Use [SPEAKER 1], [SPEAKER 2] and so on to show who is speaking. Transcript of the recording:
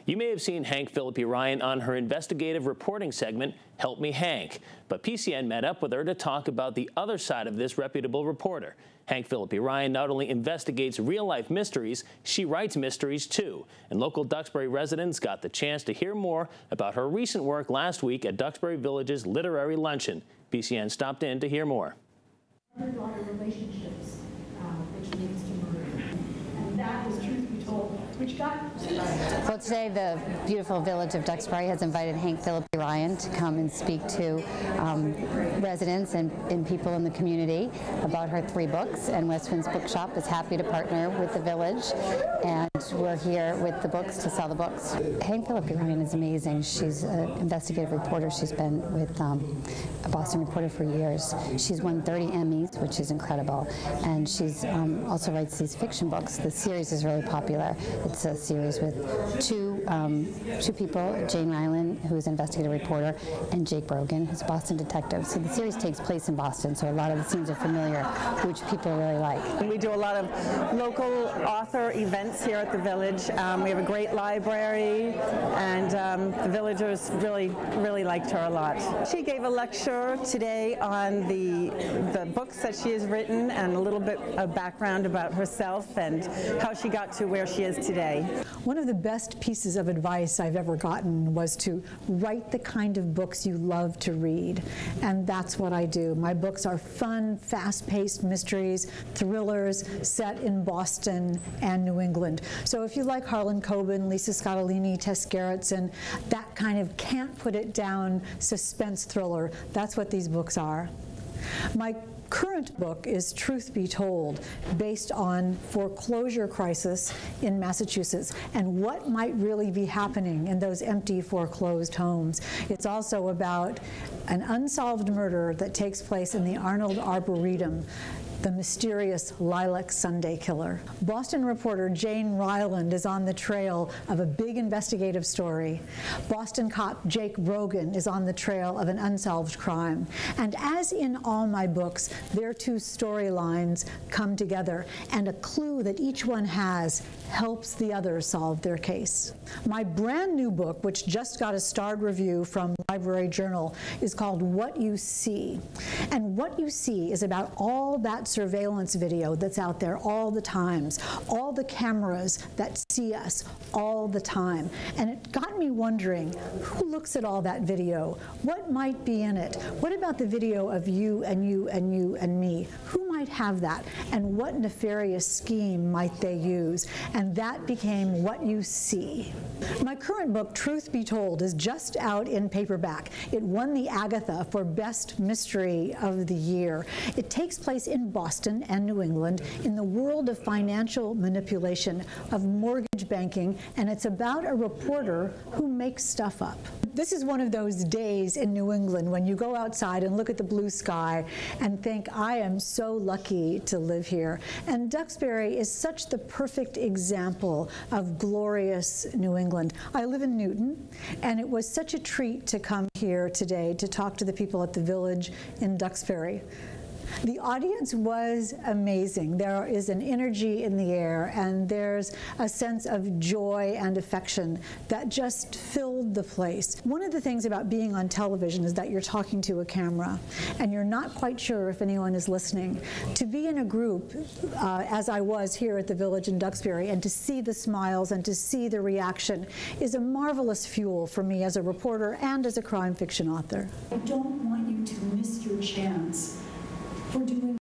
[SPEAKER 1] You may have seen Hank Philippi Ryan on her investigative reporting segment, Help Me Hank, but PCN met up with her to talk about the other side of this reputable reporter. Hank Philippi Ryan not only investigates real-life mysteries, she writes mysteries too. And local Duxbury residents got the chance to hear more about her recent work last week at Duxbury Village's Literary Luncheon. PCN stopped in to hear more.
[SPEAKER 2] Mother-daughter relationships, which leads to murder. And that is truth be told, which got...
[SPEAKER 3] Well, today the beautiful village of Duxbury has invited Hank Philippi Ryan to come and speak to residents and people in the community about her 3 books, and West Wind's Bookshop is happy to partner with the village, and we're here with the books to sell the books. Hank Philippi Ryan is amazing. She's an investigative reporter. She's been with a Boston Reporter for years. She's won 30 Emmys, which is incredible, and she's also writes these fiction books. The series is really popular. It's a series with two people, Jane Ryland, who is an investigative reporter, and Jake Brogan, who's a Boston detective. So the series takes place in Boston, so a lot of the scenes are familiar, which people really like.
[SPEAKER 4] We do a lot of local author events here at the village. We have a great library, and the villagers really liked her a lot. She gave a lecture today on the books that she has written and a little bit of background about herself and how she got to where she is today.
[SPEAKER 5] One of the best pieces of advice I've ever gotten was to write the kind of books you love to read, and that's what I do. My books are fun, fast-paced mysteries, thrillers set in Boston and New England. So if you like Harlan Coben, Lisa Scottolini, Tess Gerritsen, that kind of can't-put-it-down suspense thriller, that's what these books are. My current book is Truth Be Told, based on foreclosure crisis in Massachusetts and what might really be happening in those empty foreclosed homes. It's also about an unsolved murder that takes place in the Arnold Arboretum, the mysterious Lilac Sunday killer. Boston reporter Jane Ryland is on the trail of a big investigative story. Boston cop Jake Brogan is on the trail of an unsolved crime. And as in all my books, their 2 storylines come together, and a clue that each one has helps the other solve their case. My brand new book, which just got a starred review from Library Journal, is called What You See. And what you see is about all that surveillance video that's out there all the times, all the cameras that see us all the time. And it got me wondering, who looks at all that video? What might be in it? What about the video of you and you and you and me? Who might have that? And what nefarious scheme might they use? And that became What You See. My current book, Truth Be Told, is just out in paperback. It won the Agatha for Best Mystery of the Year. It takes place in Boston and New England in the world of financial manipulation, of mortgage banking, and it's about a reporter who makes stuff up. This is one of those days in New England when you go outside and look at the blue sky and think, I am so lucky to live here. And Duxbury is such the perfect example of glorious New England. I live in Newton, and it was such a treat to come here today to talk to the people at the village in Duxbury. The audience was amazing. There is an energy in the air, and there's a sense of joy and affection that just filled the place. One of the things about being on television is that you're talking to a camera, and you're not quite sure if anyone is listening. To be in a group, as I was here at the village in Duxbury, and to see the smiles and to see the reaction is a marvelous fuel for me as a reporter and as a crime fiction author.
[SPEAKER 2] I don't want you to miss your chance